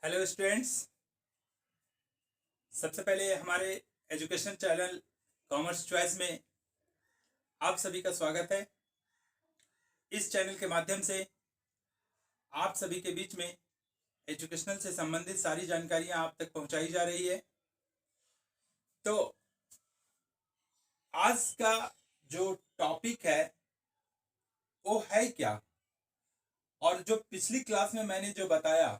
Hello students. सबसे पहले हमारे एजुकेशन चैनल कॉमर्स चॉइस में आप सभी का स्वागत है। इस चैनल के माध्यम से आप सभी के बीच में एजुकेशनल से संबंधित सारी जानकारियां आप तक पहुंचाई जा रही है। तो आज का जो टॉपिक है वो है क्या, और जो पिछली क्लास में मैंने जो बताया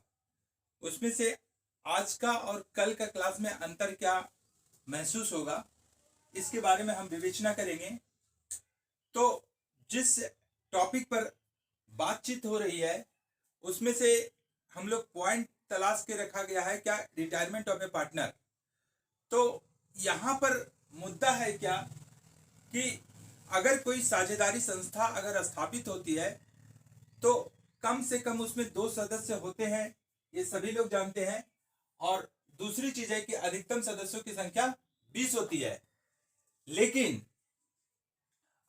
उसमें से आज का और कल का क्लास में अंतर क्या महसूस होगा, इसके बारे में हम विवेचना करेंगे। तो जिस टॉपिक पर बातचीत हो रही है उसमें से हम लोग पॉइंट तलाश के रखा गया है क्या, रिटायरमेंट ऑफ ए पार्टनर। तो यहाँ पर मुद्दा है क्या कि अगर कोई साझेदारी संस्था अगर स्थापित होती है तो कम से कम उसमें 2 सदस्य होते हैं, ये सभी लोग जानते हैं। और दूसरी चीज है कि अधिकतम सदस्यों की संख्या 20 होती है। लेकिन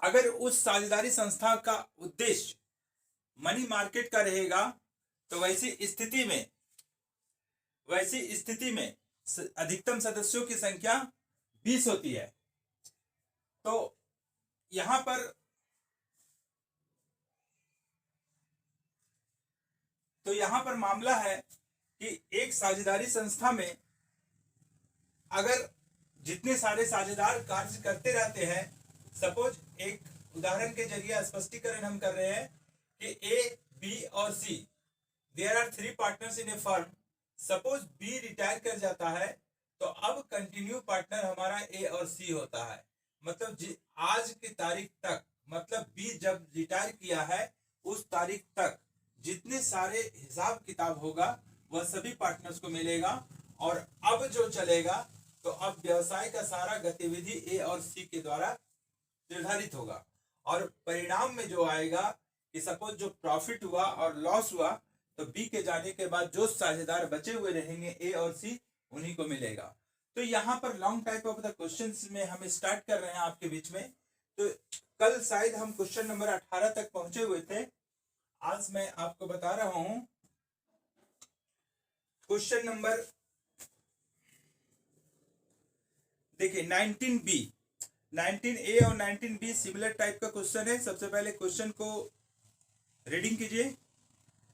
अगर उस साझेदारी संस्था का उद्देश्य मनी मार्केट का रहेगा तो वैसी स्थिति में अधिकतम सदस्यों की संख्या 20 होती है। तो यहां पर मामला है कि एक साझेदारी संस्था में अगर जितने सारे साझेदार कार्य करते रहते हैं, सपोज एक उदाहरण के जरिए स्पष्टीकरण हम कर रहे हैं कि ए, बी और C, there are 3 partners in a firm. Suppose B retire कर जाता है तो अब कंटिन्यू पार्टनर हमारा ए और सी होता है। मतलब आज की तारीख तक, मतलब बी जब रिटायर किया है उस तारीख तक जितने सारे हिसाब किताब होगा वह सभी पार्टनर्स को मिलेगा। और अब जो चलेगा तो अब व्यवसाय का सारा गतिविधि ए और सी के द्वारा निर्धारित होगा। और परिणाम में जो आएगा कि सपोज जो प्रॉफिट हुआ और लॉस हुआ तो बी के जाने के बाद जो साझेदार बचे हुए रहेंगे ए और सी, उन्हीं को मिलेगा। तो यहाँ पर long type of the questions में हम स्टार्ट कर रहे हैं आपके बीच में। तो कल शायद हम क्वेश्चन नंबर 18 तक पहुंचे हुए थे। आज मैं आपको बता रहा हूं क्वेश्चन नंबर, देखिए 19B, 19A और 19B सिमिलर टाइप का क्वेश्चन है। सबसे पहले क्वेश्चन को रीडिंग कीजिए।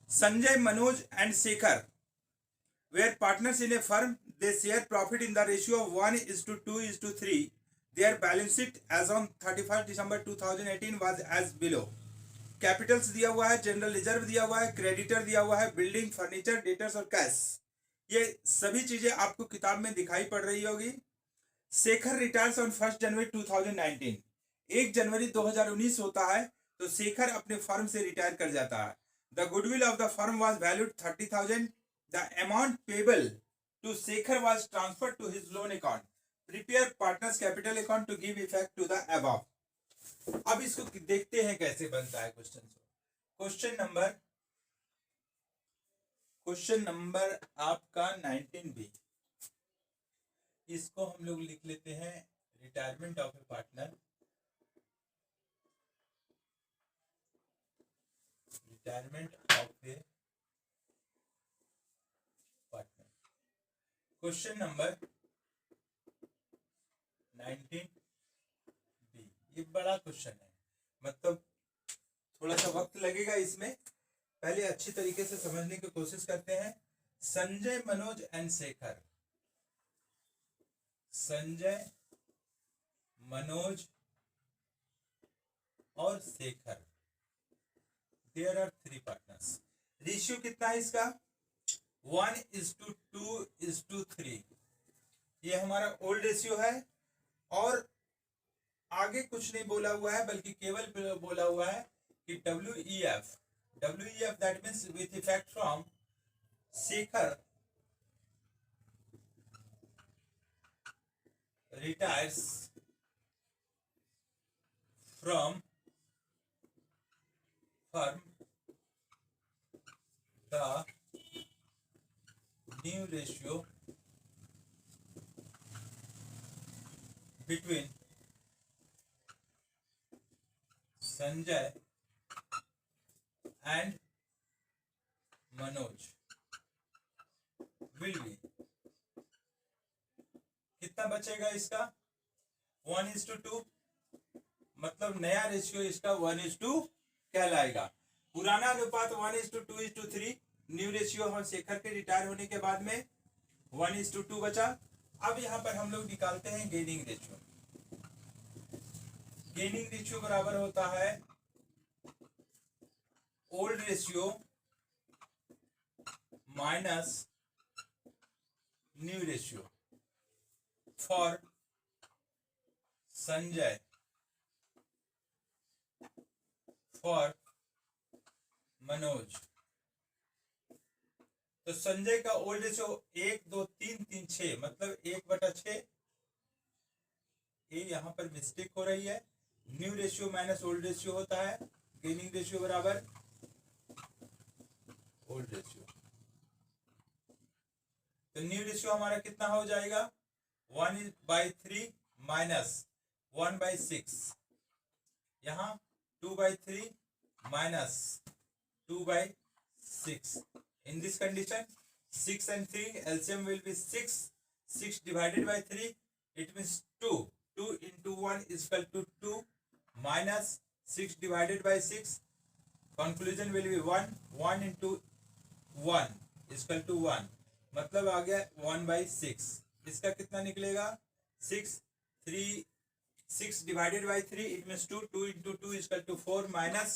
Sanjay, Manoj and Shekhar were partners in a firm. They share profit in the ratio of 1:2:3. Their balance sheet as on 31st December 2018 was as below. Capitals दिया हुआ है, जनरल रिजर्व दिया हुआ है, क्रेडिटर दिया हुआ है, बिल्डिंग, फर्नीचर, डेटर्स और कैश। ये सभी चीजें आपको किताब में दिखाई पड़ रही होगी। शेखर रिटायर्स ऑन 1 जनवरी 2019। 1 जनवरी 2019 होता है तो शेखर अपने फर्म से रिटायर कर जाता है। The goodwill of the firm was valued 30,000। The amount payable to Shekhar was transferred to his loan account. Prepare partners capital account to give effect to the above. अब इसको देखते हैं कैसे बनता है क्वेश्चन। क्वेश्चन नंबर आपका 19B, इसको हम लोग लिख लेते हैं retirement of A partner. Retirement of A partner, question number 19B। ये बड़ा क्वेश्चन है, मतलब थोड़ा सा वक्त लगेगा इसमें। पहले अच्छी तरीके से समझने की कोशिश करते हैं। संजय, मनोज एंड शेखर, संजय, मनोज और Shekhar, there are 3 partners. Ratio कितना है इसका? 1:2:3। ये हमारा ओल्ड रेशियो है। और आगे कुछ नहीं बोला हुआ है बल्कि केवल बोला हुआ है कि WEF that means with effect from Shekhar retires from firm, the new ratio between Sanjay and Manoj will be, कितना बचेगा इसका 1:2, मतलब नया रेशियो इसका 1:2 कहलाएगा। पुराना अनुपात 1:2:3, न्यू रेशियो हम शेखर के रिटायर होने के बाद में 1:2 बचा। अब यहां पर हम लोग निकालते हैं गेनिंग रेशियो। गेनिंग रेशियो बराबर होता है old ratio minus new ratio for Sanjay for Manoj. तो संजय का ओल्ड रेशियो 1 2 3 3 6, मतलब 1/6। ये यहां पर मिस्टेक हो रही है। New ratio minus old ratio होता है। गेनिंग रेशियो बराबर ओल्ड रेशियो। तो न्यू रेशियो हमारा कितना हो जाएगा 1/3 माइनस 1/6, यहां 2/3 minus 2/6। In this condition 6 and 3 LCM will be 6. 6 divided by 3, it means 2. 2 into 1 is equal to 2 minus 6 divided by 6. Conclusion will be 1. 1 into 1 is equal to 1, मतलब आ गया 1/6। इसका कितना निकलेगा 6। 6 divided by 3 it means 2. 2 into 2 is equal to 4 minus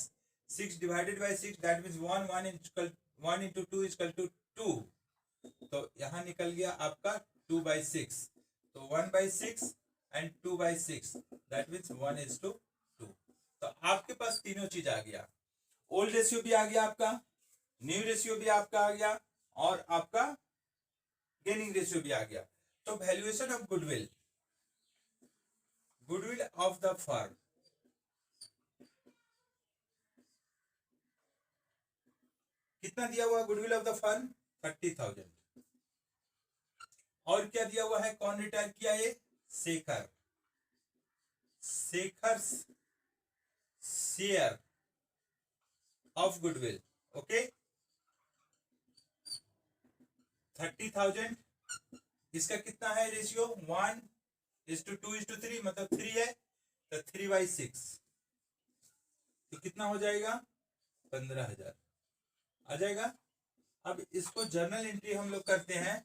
6 divided by 6, that means 1. 1 into 2 is equal to 2। तो यहां निकल गया आपका 2/6। तो 1/6 एंड 2/6, दैट मीन्स 1:2। तो आपके पास तीनों चीज आ गया। ओल्ड रेशियो भी आ गया आपका, न्यू रेशियो भी आपका आ गया, और आपका गेनिंग रेशियो भी आ गया। तो valuation of goodwill, goodwill of the firm कितना दिया हुआ गुडविल ऑफ द फर्म 30,000। और क्या दिया हुआ है, कौन रिटायर किया ये Shekhar, Shekhar share of goodwill. Okay 30,000, इसका कितना है रेशियो 1:2:3, मतलब 3 है, तो 3/6, तो कितना हो जाएगा 15,000 आ जाएगा। अब इसको जर्नल एंट्री हम लोग करते हैं,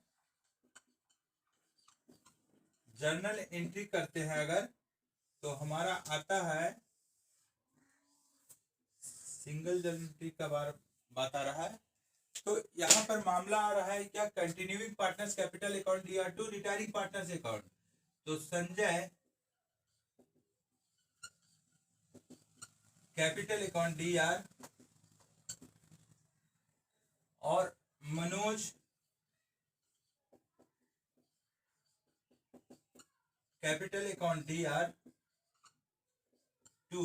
जर्नल एंट्री करते हैं अगर, तो हमारा आता है सिंगल जर्नल एंट्री का बात आ रहा है। तो यहां पर मामला आ रहा है क्या, continuing partners capital account DR2 retiring partners account. तो संजय कैपिटल अकाउंट DR और Manoj capital account DR to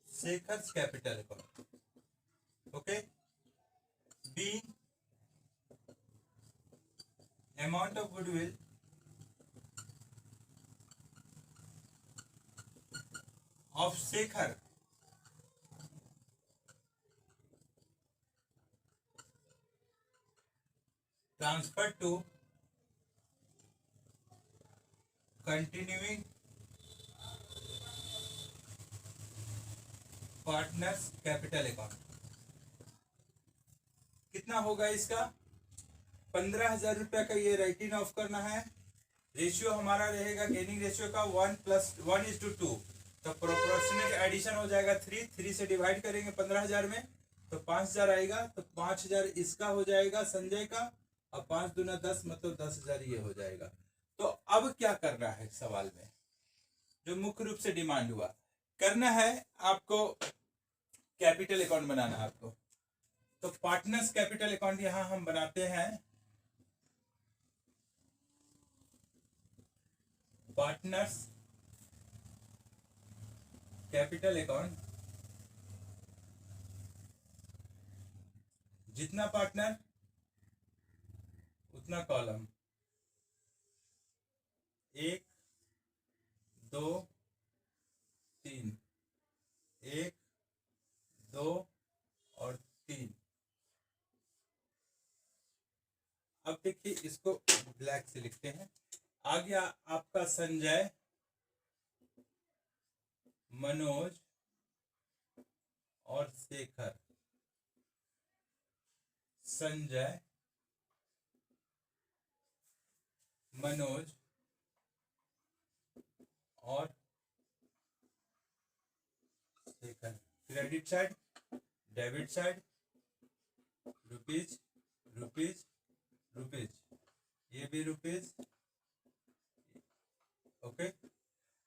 Shekhar's capital account. Okay be amount of goodwill of Shekhar transfer to continuing partners capital account. कितना होगा इसका 15,000 रुपया का ये राइटिंग ऑफ करना है। रेशियो हमारा रहेगा गेनिंग रेशियो का 1+1:2, तो प्रोपोर्शनल एडिशन हो जाएगा 3 से डिवाइड करेंगे 15,000 में, तो 5,000 आएगा। तो 5,000 इसका हो जाएगा संजय का, और 5 दूना 10, मतलब 10,000 ये हो जाएगा। तो अब क्या करना है सवाल में, जो मुख्य रूप से डिमांड हुआ, करना है आपको कैपिटल अकाउंट बनाना है आपको। तो पार्टनर्स कैपिटल अकाउंट यहां हम बनाते हैं, पार्टनर्स कैपिटल अकाउंट, जितना पार्टनर उतना कॉलम, 1 2 3, 1 2 और 3, इसको ब्लैक से लिखते हैं। आ गया आपका संजय, मनोज और शेखर। संजय, मनोज और Shekhar. Credit side, debit side, rupees rupees rupees, ये भी रुपीज। ओके,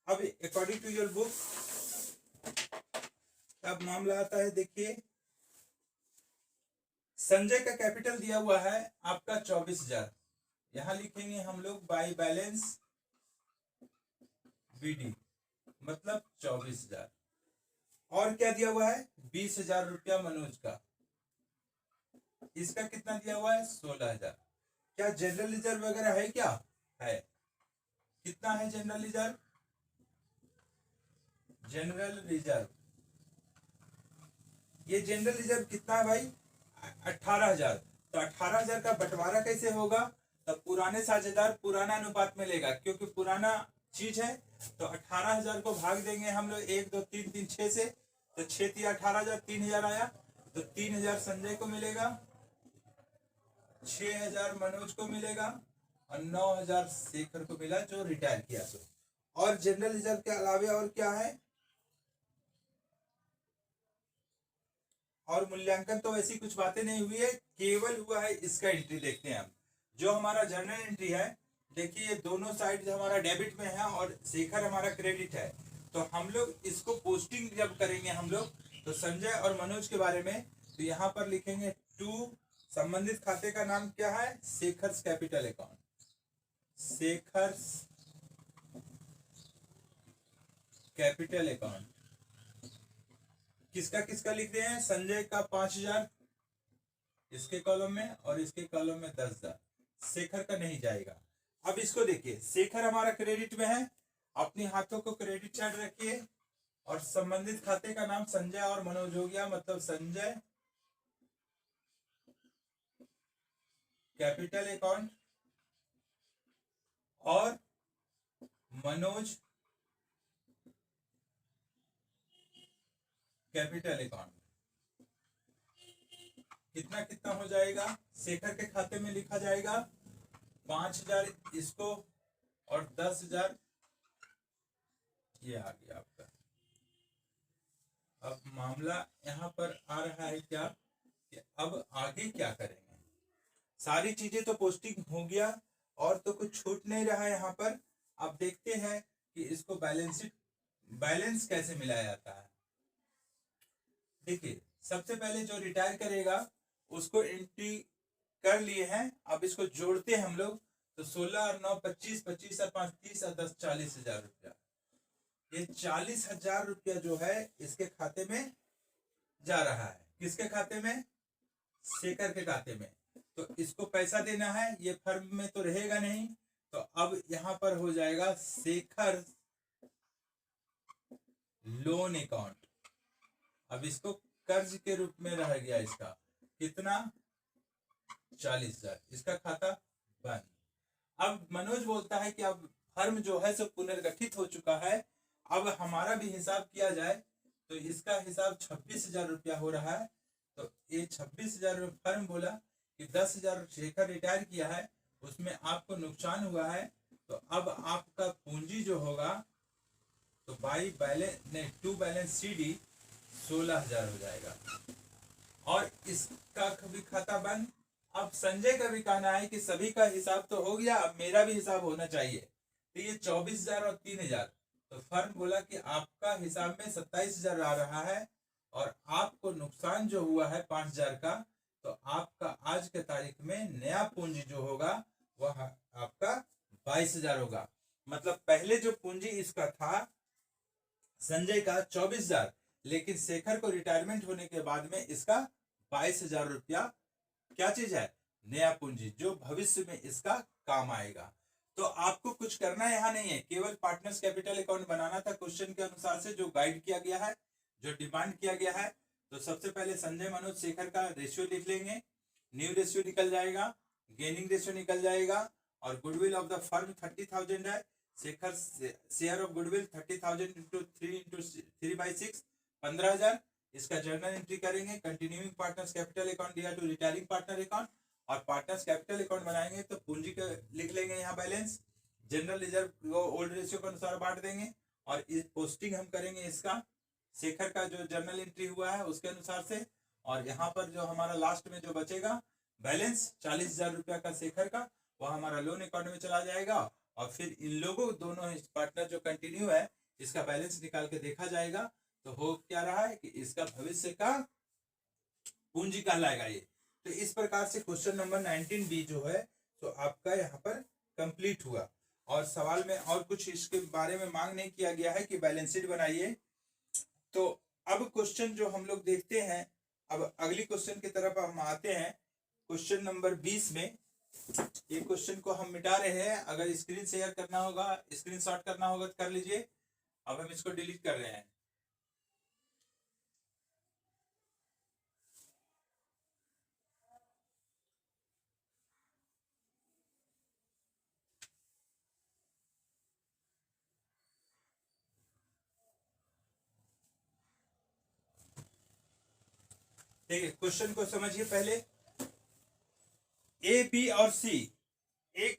अब अकॉर्डिंग टू योर बुक अब मामला आता है। देखिए, संजय का कैपिटल दिया हुआ है आपका 24,000। यहां लिखेंगे हम लोग बाय बैलेंस बीडी, मतलब 24,000। और क्या दिया हुआ है? 20,000 रुपया मनोज का। इसका कितना दिया हुआ है? 16,000। क्या जनरल रिजर्व वगैरह है? क्या है? कितना है जनरल रिजर्व? जनरल रिजर्व, ये जनरल रिजर्व कितना है भाई? 18,000। तो 18,000 का बंटवारा कैसे होगा? तब पुराने साझेदार पुराना अनुपात में लेगा, क्योंकि पुराना चीज है। तो 18,000 को भाग देंगे हम लोग 1 2 3 3 6 से। तो 6 3 18,000, 3,000 आया। तो 3,000 संजय को मिलेगा, 6,000 मनोज को मिलेगा और 9,000 शेखर को मिला जो रिटायर किया। तो और जनरल रिजर्व के अलावे और क्या है? और मूल्यांकन तो वैसी कुछ बातें नहीं हुई है, केवल हुआ है इसका एंट्री। देखते हैं हम जो हमारा जर्नल एंट्री है। देखिए, ये दोनों साइड हमारा डेबिट में है और शेखर हमारा क्रेडिट है। तो हम लोग इसको पोस्टिंग जब करेंगे हम लोग, तो संजय और मनोज के बारे में, तो यहाँ पर लिखेंगे टू, संबंधित खाते का नाम क्या है? Shekhar's capital account. Shekhar's capital account. किसका किसका लिख रहे हैं? संजय का 5,000 इसके कॉलम में और इसके कॉलम में 10,000। शेखर का नहीं जाएगा। अब इसको देखिए, शेखर हमारा क्रेडिट में है, अपने हाथों को क्रेडिट साइड रखिए और संबंधित खाते का नाम संजय और मनोज हो गया, मतलब संजय कैपिटल अकाउंट और मनोज कैपिटल अकाउंट। कितना कितना हो जाएगा? शेखर के खाते में लिखा जाएगा 5,000 इसको और 10,000 ये आ गया आपका। अब मामला यहाँ पर आ रहा है क्या कि अब आगे क्या करेंगे? सारी चीजें तो पोस्टिंग हो गया और तो कुछ छूट नहीं रहा है यहाँ पर। अब देखते हैं कि इसको बैलेंस कैसे मिलाया जाता है। देखिए, सबसे पहले जो रिटायर करेगा उसको एंट्री कर लिए हैं। अब इसको जोड़ते हैं हम लोग, तो 16 और 9 25, 25 और 5 30 और 10 40,000 रुपया। ये 40,000 रुपया जो है इसके खाते में जा रहा है। किसके खाते में? शेखर के खाते में। तो इसको पैसा देना है, ये फर्म में तो रहेगा नहीं। तो अब यहां पर हो जाएगा शेखर लोन अकाउंट। अब इसको कर्ज के रूप में रह गया इसका। कितना? 40,000। इसका खाता बंद। अब मनोज बोलता है कि अब फर्म जो है सो पुनर्गठित हो चुका है, अब हमारा भी हिसाब किया जाए। तो इसका हिसाब 26,000 रुपया हो रहा है। तो ये 26,000 रुपये फर्म बोला कि 10,000 शेखर रिटायर किया है, उसमें आपको नुकसान हुआ है। तो अब आपका पूंजी जो होगा तो बाई बैलेंस नहीं, टू बैलेंस सीडी 16,000 हो जाएगा और इसका भी खाता बंद। अब संजय का भी कहना है कि सभी का हिसाब तो हो गया, अब मेरा भी हिसाब होना चाहिए। तो ये 24,000 और 3,000। तो फर्म बोला कि आपका हिसाब में 27,000 आ रहा है और आपको नुकसान जो हुआ है 5,000 का, तो आपका आज के तारीख में नया पूंजी जो होगा वह आपका 22,000 होगा। मतलब पहले जो पूंजी इसका था संजय का 24,000, लेकिन शेखर को रिटायरमेंट होने के बाद में इसका 22,000 रुपया क्या चीज है? नया पूंजी, जो भविष्य में इसका काम आएगा। तो आपको कुछ करना यहाँ नहीं है, केवल पार्टनर्स कैपिटल अकाउंट बनाना था क्वेश्चन के अनुसार से जो गाइड किया गया है, जो डिमांड किया गया है। तो सबसे पहले संजय मनोज शेखर का रेशियो लिख लेंगे, न्यू रेशियो निकल जाएगा गेनिंग रेशियो निकल जाएगा, और गुडविल ऑफ द फर्म 30,000 है, Shekhar share of goodwill 30,000 into 3/6 15,000। इसका जर्नल एंट्री करेंगे। कंटिन्यूइंग पार्टनर्स कैपिटल अकाउंट दिया टू रिटायरिंग पार्टनर अकाउंट, और पार्टनर्स कैपिटल अकाउंट बनाएंगे तो पूंजी का लिख लेंगे यहाँ बैलेंस। जनरल रिजर्व को ओल्ड रेशियो के अनुसार बांट देंगे, और इस पोस्टिंग हम करेंगे इसका शेखर का जो जर्नल एंट्री हुआ है उसके अनुसार से। और यहाँ पर जो हमारा लास्ट में जो बचेगा बैलेंस 40,000 रुपया का शेखर का, वह हमारा लोन अकाउंट में चला जाएगा, और फिर इन लोगों दोनों पार्टनर जो कंटिन्यू है इसका बैलेंस निकाल के देखा जाएगा। तो हो क्या रहा है कि इसका भविष्य का पूंजी कहलाएगा ये। तो इस प्रकार से क्वेश्चन नंबर 19B जो है तो आपका यहाँ पर कंप्लीट हुआ। और सवाल में और कुछ इसके बारे में मांग नहीं किया गया है कि बैलेंस शीट बनाइए। तो अब क्वेश्चन जो हम लोग देखते हैं, अब अगली क्वेश्चन की तरफ हम आते हैं। क्वेश्चन नंबर 20 में ये क्वेश्चन को हम मिटा रहे हैं। अगर स्क्रीन शेयर करना होगा, स्क्रीनशॉट करना होगा तो कर लीजिए। अब हम इसको डिलीट कर रहे हैं। देखिए क्वेश्चन को समझिए पहले। ए, बी और सी एक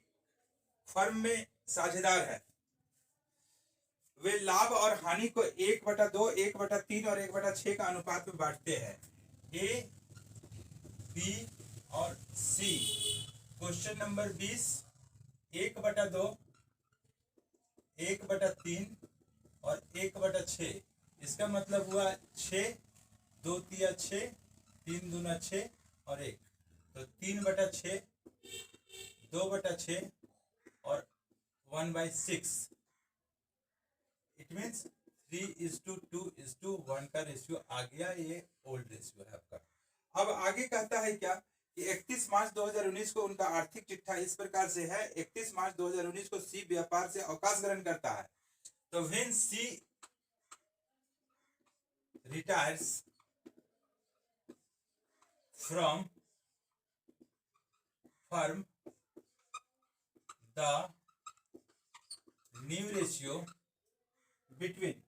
फर्म में साझेदार है। वे लाभ और हानि को 1/2, 1/3 और 1/6 का अनुपात में बांटते हैं। ए, बी और सी। क्वेश्चन नंबर 20 1/2, 1/3 और 1/6। इसका मतलब हुआ 6, 2 तिया 6, 3 दूना 6 और 1, तो 3/6, 2/6 और 1/6। इट मीन्स 3:2:1 का रेशियो आ गया। ये ओल्ड रेशियो है आपका। अब आगे कहता है क्या कि 31 मार्च 2019 को उनका आर्थिक चिट्ठा इस प्रकार से है। 31 मार्च 2019 को सी व्यापार से अवकाश ग्रहण करता है। तो when C retires from firm, the new ratio between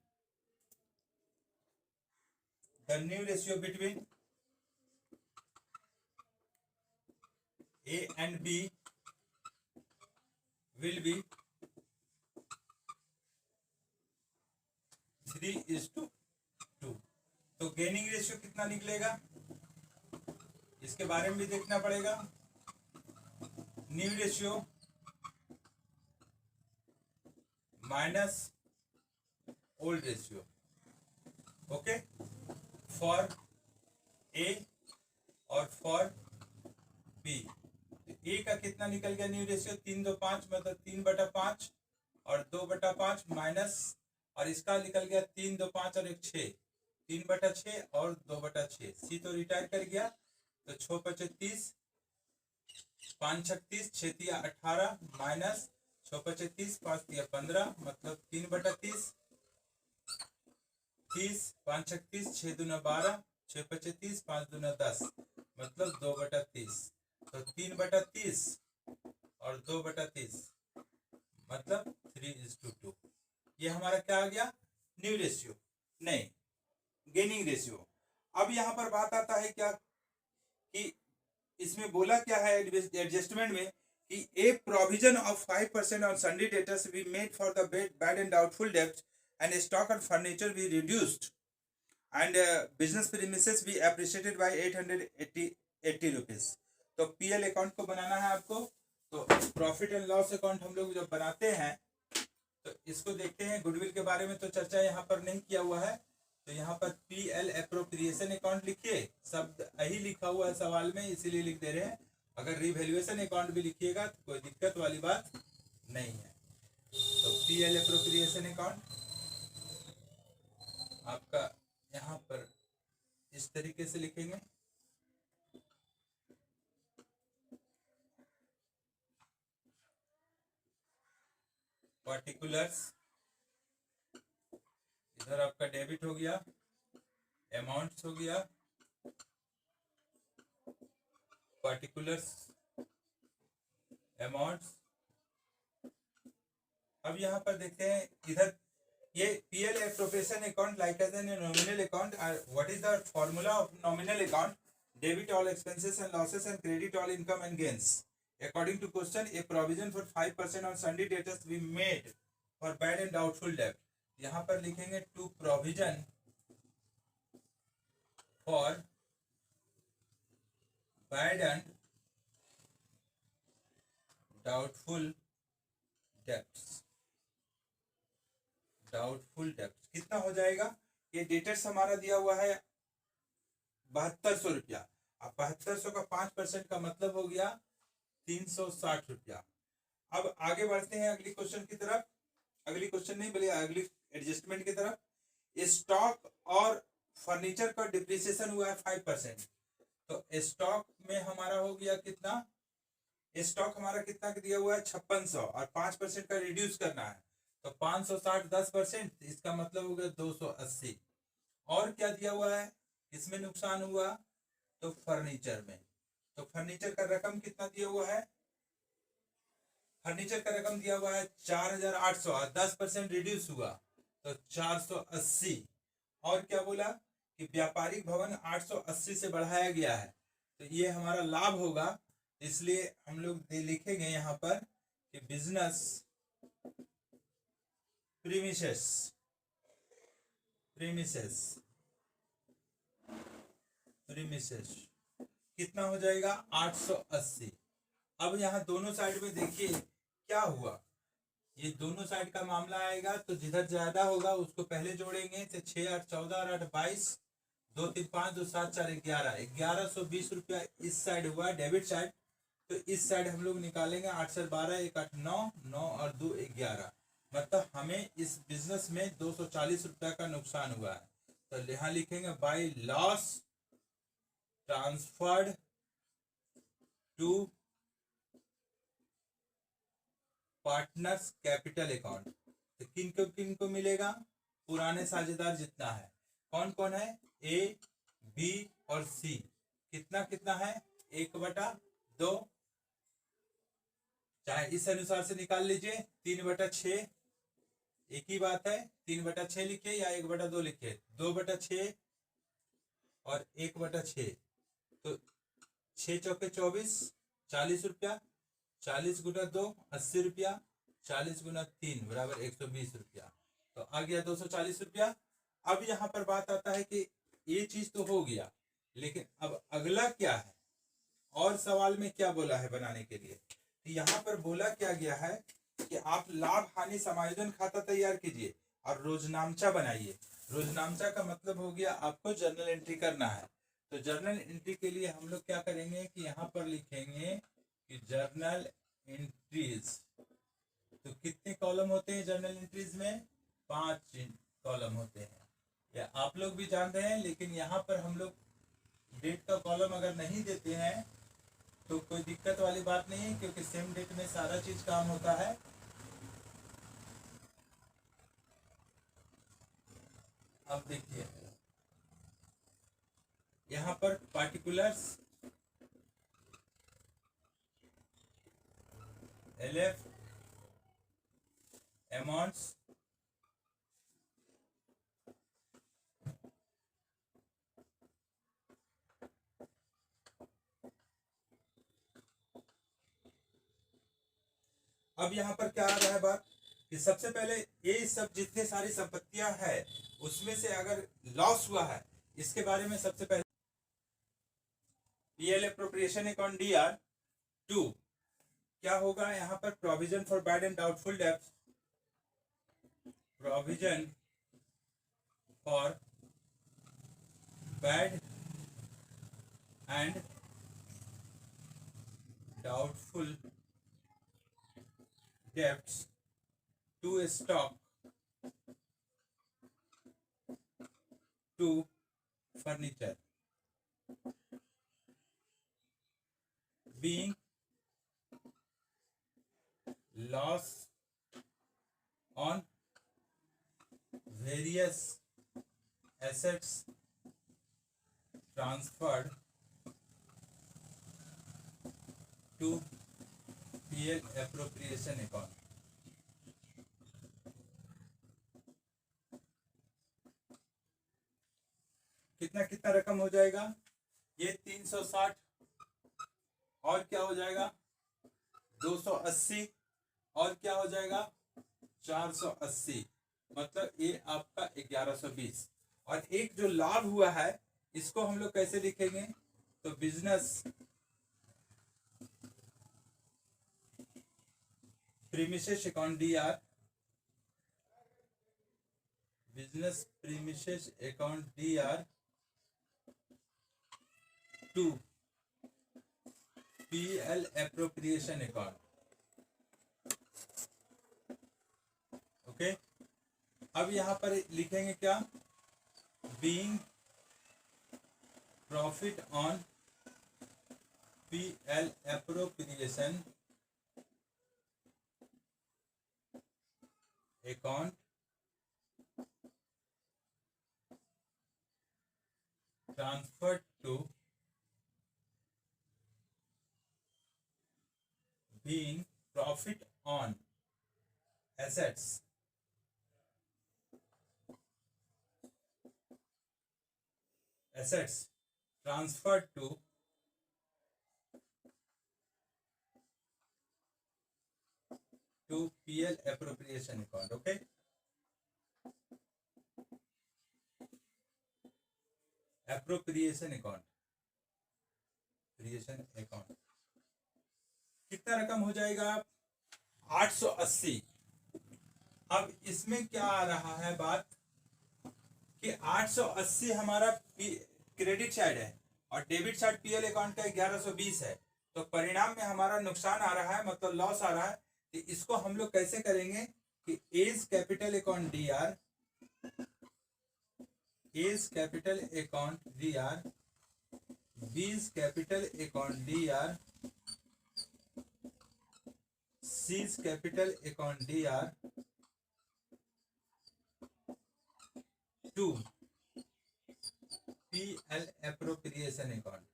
A and B will be 3:2। तो गेनिंग रेशियो कितना निकलेगा इसके बारे में भी देखना पड़ेगा। New ratio minus old ratio, okay, for a और फॉर बी। ए का कितना निकल गया न्यू रेशियो 3/2/5, मतलब 3/5 और 2/5 माइनस, और इसका निकल गया 3/2/5 और 1 6, 3/6 और 2/6। सी तो रिटायर कर गया, तो 6/30, 5/36, 6 18 माइनस 6/30, 5 15, मतलब 3/30, 30, 5/36, 6 दूना 12, 6/30, 5 दूना 10, मतलब 2/30। तो 3/30 और 2/30 मतलब 3:2। ये हमारा क्या आ गया न्यू रेशियो, नहीं गेनिंग रेशियो। अब यहाँ पर बात आता है क्या कि इसमें बोला क्या है एडजस्टमेंट में कि ए provision of 5% on सन्डी debtors be made for the bad and doubtful डेब्ट and stock and furniture be reduced and business premises be appreciated by 880 rupees। तो पीएल अकाउंट को बनाना है आपको। तो प्रॉफिट एंड लॉस अकाउंट हम लोग जब बनाते हैं तो इसको देखते हैं। गुडविल के बारे में तो चर्चा यहाँ पर नहीं किया हुआ है, तो यहाँ पर पीएल एप्रोप्रिएशन अकाउंट लिखिए। शब्द यही लिखा हुआ है सवाल में, इसीलिए लिख दे रहे हैं। अगर रिवैल्यूएशन अकाउंट भी लिखिएगा तो कोई दिक्कत वाली बात नहीं है। तो पीएल एप्रोप्रिएशन अकाउंट आपका यहाँ पर इस तरीके से लिखेंगे। पार्टिकुलर्स, इधर आपका डेबिट हो गया, अमाउंट्स हो गया, पार्टिकुलर्स अमाउंट्स। अब यहाँ पर देखते हैं इधर ये PL appropriation account like as an nominal account. What is the formula of nominal account? Debit all expenses and losses and credit all income and gains. According to question, a provision for 5% on sundry debtors be made for bad and doubtful डेब्ट। यहाँ पर लिखेंगे to provision for bad and doubtful debts. Doubtful डेब्ट कितना हो जाएगा? ये debtors हमारा दिया हुआ है 7200 रुपया। अब 7200 का 5% का मतलब हो गया 360 रुपया। अब आगे बढ़ते हैं अगली क्वेश्चन की तरफ। अगली क्वेश्चन नहीं बल्कि अगली एडजस्टमेंट की तरफ। स्टॉक और फर्नीचर का डिप्रिसिएशन हुआ है 5%। तो स्टॉक में हमारा हो गया कितना? स्टॉक हमारा कितना दिया हुआ है? 5600 और 5% का रिड्यूस करना है तो 560 10%, इसका मतलब हो गया 280। और क्या दिया हुआ है? इसमें नुकसान हुआ तो फर्नीचर में। तो फर्नीचर का रकम कितना दिया हुआ है? फर्नीचर का रकम दिया हुआ है 4800 और 10% रिड्यूस हुआ तो 480। और क्या बोला कि व्यापारिक भवन 880 से बढ़ाया गया है तो ये हमारा लाभ होगा। इसलिए हम लोग लिखेंगे यहाँ पर कि बिजनेस प्रीमिसेस कितना हो जाएगा? 880। अब यहाँ दोनों साइड में देखिए क्या हुआ। ये दोनों साइड का मामला आएगा तो जिधर ज्यादा होगा उसको पहले जोड़ेंगे तो 6 8 14 और 8 22, 2 3 5 2 7 4 11 1120 रुपया इस साइड हुआ डेबिट साइड। तो इस साइड हम लोग निकालेंगे 8 से 12 1 8 9 9 और 2 11। मतलब हमें इस बिजनेस में 240 रुपया का नुकसान हुआ है। तो यहाँ लिखेंगे by loss transferred to partners capital account. तो किन को मिलेगा? पुराने साझेदार जितना है। कौन कौन है? ए बी और सी। कितना कितना है? 1/2। चाहे इस अनुसार से निकाल लीजिए 3/6। एक ही बात है, 3/6 लिखिए या 1/2 लिखिए। 2/6 और 1/6 तो 6 चौके 24, 40 रुपया। 40 गुना 2 80 रुपया। 40 गुना 3 बराबर 120 रुपया। तो आ गया 240 रुपया। अब यहाँ पर बात आता है कि ये चीज तो हो गया, लेकिन अब अगला क्या है? और सवाल में क्या बोला है बनाने के लिए? तो यहाँ पर बोला क्या गया है कि आप लाभ हानि समायोजन खाता तैयार कीजिए और रोजनामचा बनाइए। रोजनामचा का मतलब हो गया आपको जर्नल एंट्री करना है। तो जर्नल एंट्री के लिए हम लोग क्या करेंगे कि यहाँ पर लिखेंगे कि जर्नल एंट्रीज। तो कितने कॉलम होते हैं जर्नल एंट्रीज में? 5 कॉलम होते हैं। या आप लोग भी जान रहे हैं, लेकिन यहाँ पर हम लोग डेट का कॉलम अगर नहीं देते हैं तो कोई दिक्कत वाली बात नहीं है, क्योंकि सेम डेट में सारा चीज काम होता है। अब देखिए यहाँ पर पार्टिकुलर्स एलएफ अमाउंट्स अब यहाँ पर क्या आ रहा है बात कि सबसे पहले ये सब जितने सारी संपत्तियां है उसमें से अगर लॉस हुआ है इसके बारे में सबसे पहले पीएल एप्रोप्रिएशन अकाउंट DR2 क्या होगा? यहाँ पर provision for bad and doubtful debts. Provision for bad and doubtful debts to stock to furniture being loss on various assets transferred to PL appropriation account. कितना कितना रकम हो जाएगा? ये 360 और क्या हो जाएगा 280 और क्या हो जाएगा 480, मतलब ये आपका 1120। और एक जो लाभ हुआ है इसको हम लोग कैसे लिखेंगे? तो business premises account DR, business premises account DR to PL appropriation account. Okay, अब यहां पर लिखेंगे क्या? Being profit on PL appropriation account transferred to being profit on assets transferred to PL appropriation account. Okay, appropriation account कितना रकम हो जाएगा? 880। अब इसमें क्या आ रहा है बात कि 880 हमारा क्रेडिट साइड है और डेबिट साइड पीएल अकाउंट का 1120 है, तो परिणाम में हमारा नुकसान आ रहा है, मतलब लॉस आ रहा है। तो इसको हम लोग कैसे करेंगे कि A's capital account DR, A's capital account DR, B's capital account DR, C's capital account DR to PL appropriation account.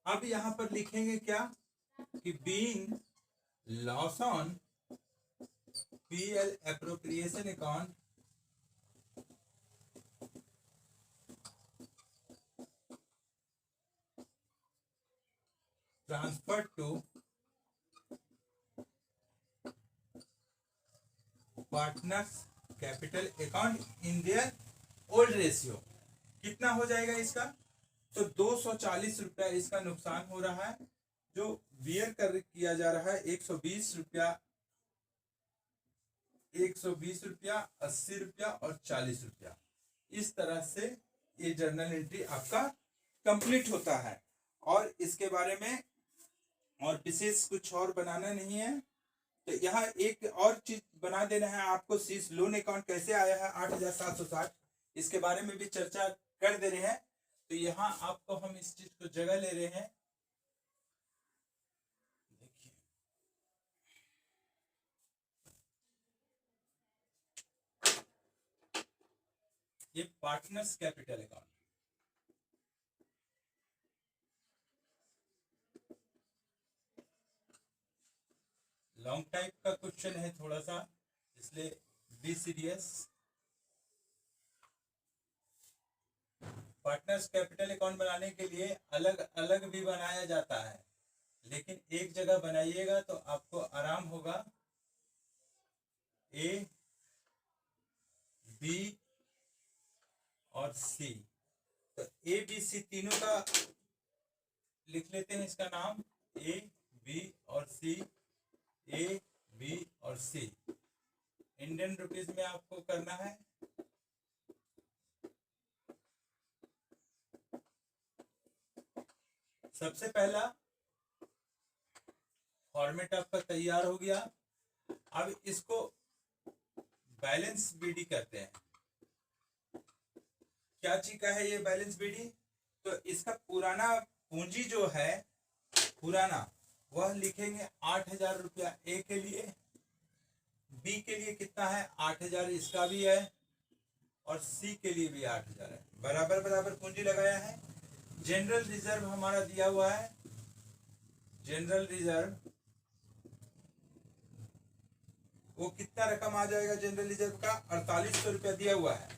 अब यहां पर लिखेंगे क्या कि being loss on PL appropriation account transfer to partners capital account in their old ratio. कितना हो जाएगा इसका? तो 240 रुपया इसका नुकसान हो रहा है, जो बियर कर किया जा रहा है 120 रुपया, 120 रुपया, 80 रुपया और 40 रुपया। इस तरह से ये जर्नल एंट्री आपका कंप्लीट होता है। और इसके बारे में और विशेष कुछ और बनाना नहीं है। तो यहाँ एक और चीज बना देना है आपको, सीज लोन अकाउंट कैसे आया है 8760, इसके बारे में भी चर्चा कर दे रहे हैं। तो यहाँ आपको हम इस चीज को जगह ले रहे हैं। देखिए, ये partners capital account, long type का क्वेश्चन है थोड़ा सा, इसलिए be serious. Partners capital account बनाने के लिए अलग अलग भी बनाया जाता है, लेकिन एक जगह बनाइएगा तो आपको आराम होगा। ए, बी और सी, तो ए बी सी तीनों का लिख लेते हैं इसका नाम, ए बी और सी, ए बी और सी। इंडियन रुपीज में आपको करना है। सबसे पहला फॉर्मेट आपका तैयार हो गया। अब इसको बैलेंस बीडी करते हैं। क्या चीज का है ये बैलेंस बीडी? तो इसका पुराना पूंजी जो है पुराना, वह लिखेंगे 8000 रुपया ए के लिए, बी के लिए कितना है 8000, इसका भी है, और सी के लिए भी 8000 है। बराबर बराबर पूंजी लगाया है। जनरल रिजर्व हमारा दिया हुआ है, जनरल रिजर्व वो कितना रकम आ जाएगा जनरल रिजर्व का, 4800 रुपया दिया हुआ है।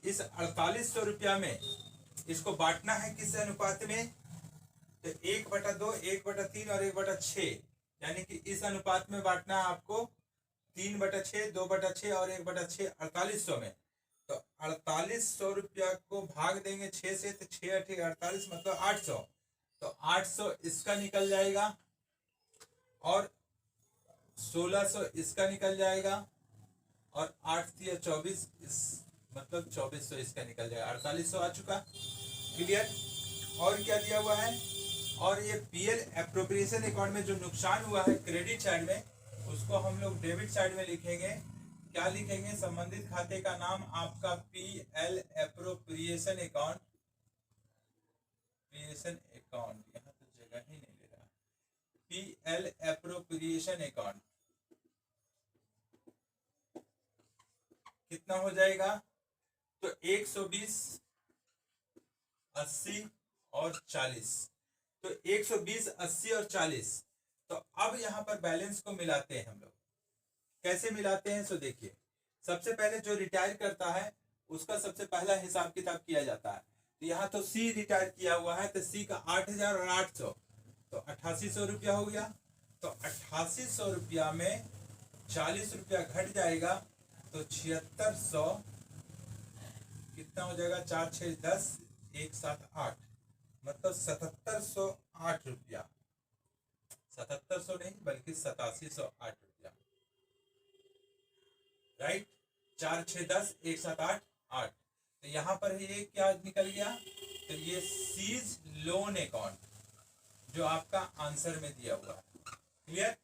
इस 4800 रुपया में इसको बांटना है किस अनुपात में, तो 1/2, 1/3 और 1/6, यानी कि इस अनुपात में बांटना है आपको 3/6, 2/6 और 1/6 4800 में। तो 4800 रुपया को भाग देंगे 6 से, तो 6 8 48 मतलब 800, तो 800 इसका निकल जाएगा और 1600 इसका निकल जाएगा और 8 3 24 इस मतलब 2400 इसका निकल जाएगा। 4800 आ चुका, क्लियर। और क्या दिया हुआ है, और ये पीएल एप्रोप्रिएशन अकाउंट में जो नुकसान हुआ है क्रेडिट साइड में, उसको हम लोग डेबिट साइड में लिखेंगे। क्या लिखेंगे, संबंधित खाते का नाम आपका पीएल एप्रोप्रिएशन अकाउंट, यहाँ तो जगह ही नहीं ले रहा, पीएल एप्रोप्रिएशन अकाउंट कितना हो जाएगा, तो 120, 80 और 40, तो 120, 80 और 40। तो अब यहाँ पर बैलेंस को मिलाते हैं हम लोग। कैसे मिलाते हैं, सो देखिए, सबसे पहले जो रिटायर करता है उसका सबसे पहला हिसाब किताब किया जाता है। तो यहाँ तो सी रिटायर किया हुआ है, तो सी का 8000 और 800, तो 8800 रुपया हो गया। तो 8800 रुपया में 40 रुपया घट जाएगा, तो 7600 कितना हो जाएगा, 4 6 10 1 7 8, मतलब 7708 रुपया, 7700 नहीं बल्कि 8708 रुपया, राइट। 4 6 10 1 7 8 8, तो यहाँ पर ये क्या निकल गया, तो ये सीज लोन अकाउंट जो आपका आंसर में दिया हुआ है, क्लियर।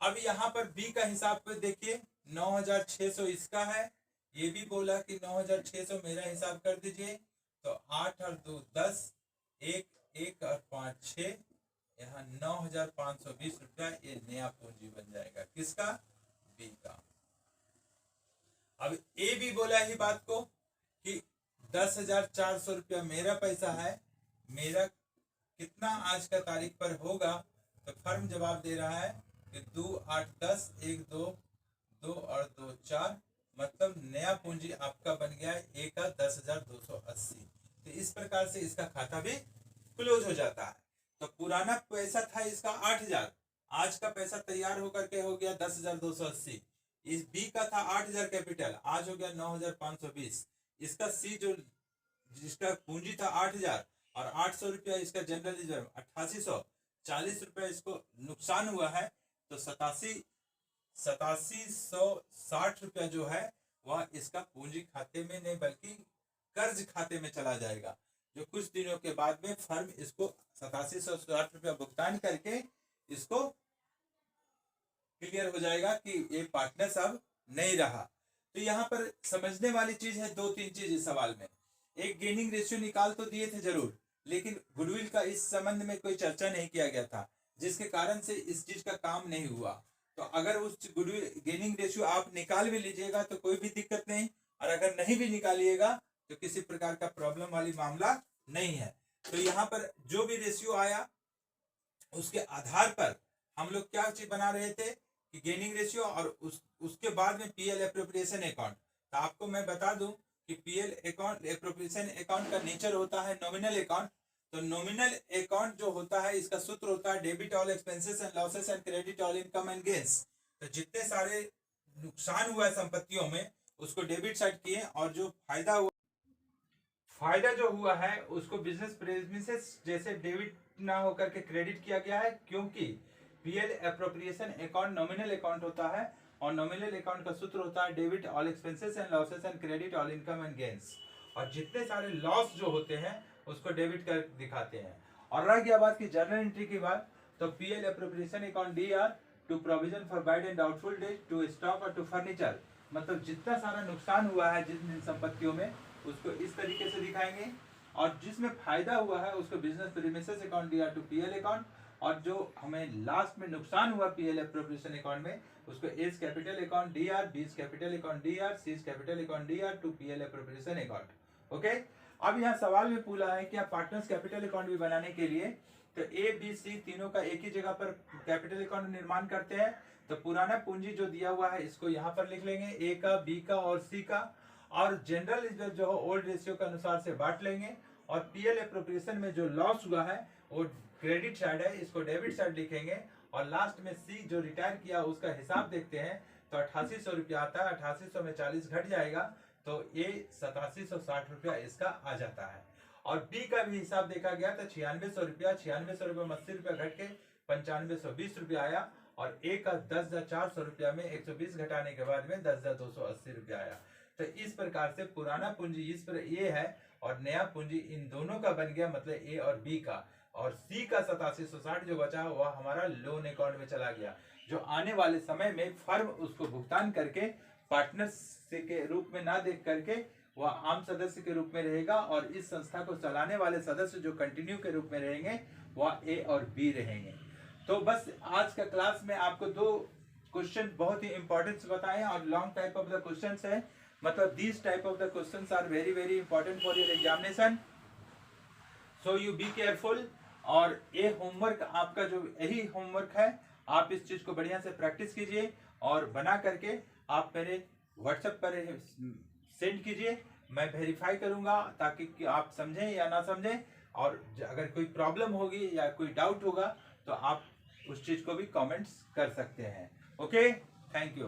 अब यहाँ पर बी का हिसाब पे देखिए, 9600 इसका है, ये भी बोला कि 9600 मेरा हिसाब कर दीजिए, तो 8 और 2 10, 1 1 और 5 6, यहाँ 9520 रुपया ये नया पूंजी बन जाएगा, किसका, बी का। अब ए भी बोला ही बात को कि 10,400 रुपया मेरा पैसा है, मेरा कितना आज का तारीख पर होगा, तो फर्म जवाब दे रहा है कि 2 8 10 1 2 2 और 2 4, मतलब नया पूंजी आपका बन गया है ए का 10,280। तो इस प्रकार से इसका खाता भी क्लोज हो जाता है। तो पुराना पैसा था इसका 8000, आज का पैसा तैयार होकर के हो गया 10,280। इस बी का था 8000 कैपिटल, आज हो गया 9,520। इसका सी जो जिसका पूंजी था 8000 और 800 रुपया इसका जनरल रिजर्व 8840 रुपया इसको नुकसान हुआ है, तो 8760 रुपया जो है वह इसका पूंजी खाते में नहीं बल्कि कर्ज खाते में चला जाएगा, जो कुछ दिनों के बाद में फर्म इसको 8760 रुपया भुगतान करके इसको क्लियर हो जाएगा कि ये पार्टनर्स अब नहीं रहा। तो यहाँ पर समझने वाली चीज है, 2-3 चीज इस सवाल में। एक गेनिंग रेशियो निकाल तो दिए थे जरूर, लेकिन गुडविल का इस संबंध में कोई चर्चा नहीं किया गया था, जिसके कारण से इस चीज का काम नहीं हुआ। तो अगर उस गुडविल गेनिंग रेशियो आप निकाल भी लीजिएगा तो कोई भी दिक्कत नहीं, और अगर नहीं भी निकालिएगा तो किसी प्रकार का प्रॉब्लम वाली मामला नहीं है। तो यहाँ पर जो भी रेशियो आया उसके आधार पर हम लोग क्या चीज बना रहे थे कि गेनिंग रेशियो, और उसके बाद में पीएल एप्रोप्रिएशन अकाउंट। तो आपको मैं बता दूं कि पीएल अकाउंट एप्रोप्रिएशन अकाउंट का नेचर होता है नॉमिनल अकाउंट। तो नॉमिनल अकाउंट जो होता है इसका सूत्र होता है debit all expenses and losses and credit all income and gains. तो जितने सारे नुकसान हुआ है संपत्तियों में उसको डेबिट साइड किए, और जो फायदा जो हुआ है उसको बिजनेस प्रेमिसेस जैसे डेबिट ना होकर के क्रेडिट किया गया है, क्योंकि PL appropriation account nominal account होता है, और नॉमिनल अकाउंट का सूत्र होता है debit all expenses and losses and credit all income and gains. और जितने सारे लॉस जो होते हैं उसको डेबिट कर दिखाते हैं। और रह गया बात की जर्नल एंट्री की बात, तो PL appropriation account DR to provision for bad and doubtful debt to stock और टू फर्नीचर, मतलब जितना सारा नुकसान हुआ है जिन संपत्तियों में उसको इस तरीके से दिखाएंगे, और जिसमें फायदा हुआ है उसको business premises account DR to PL account, और जो हमें लास्ट में नुकसान हुआ पीएल एप्रोप्रिएशन अकाउंट में उसको A's capital account DR, B's capital account DR, C's capital account DR to PL appropriation account. Okay, अब यहाँ सवाल में पूछा है कि आप पार्टनर्स कैपिटल अकाउंट भी बनाने के लिए तो ए बी सी तीनों का एक ही जगह पर कैपिटल अकाउंट निर्माण करते हैं। तो पुराना पूंजी जो दिया हुआ है इसको यहाँ पर लिख लेंगे, ए का, बी का और सी का, और जनरल जो है ओल्ड रेशियो के अनुसार से बांट लेंगे। और पीएल एप्रोप्रिएशन में जो लॉस हुआ है वो क्रेडिट साइड है, इसको डेबिट साइड लिखेंगे। और लास्ट में सी जो रिटायर किया उसका हिसाब देखते हैं तो 8800 रुपया आता है, 8800 में 40 घट जाएगा तो ये 8760 रुपया इसका आ जाता है। और बी का भी हिसाब देखा गया तो 9600 रुपया, 9600 रुपये में 80 रुपया घट के 9520 रुपया आया। और ए का 10,400 रुपया में 120 घटाने के बाद में 10,280 रुपया आया। तो इस प्रकार से पुराना पूंजी इस पर ए है और नया पूंजी इन दोनों का बन गया, मतलब ए और बी का। और सी का 8760 जो बचा वह हमारा लोन अकाउंट में चला गया, जो आने वाले समय में फर्म उसको भुगतान करके पार्टनर्स के रूप में ना देख करके वह आम सदस्य के रूप में रहेगा। और इस संस्था को चलाने वाले सदस्य जो कंटिन्यू के रूप में रहेंगे वह ए और बी रहेंगे। तो बस आज का क्लास में आपको 2 क्वेश्चन बहुत ही इंपॉर्टेंट बताए और long type of the questions है, मतलब this type of the questions are very very important for your examination, so you be careful. और ये होमवर्क आपका जो यही होमवर्क है, आप इस चीज को बढ़िया से प्रैक्टिस कीजिए और बना करके आप मेरे व्हाट्सएप पर सेंड कीजिए, मैं वेरीफाई करूंगा ताकि कि आप समझें या ना समझें। और अगर कोई प्रॉब्लम होगी या कोई डाउट होगा तो आप उस चीज को भी कमेंट्स कर सकते हैं। Okay, thank you.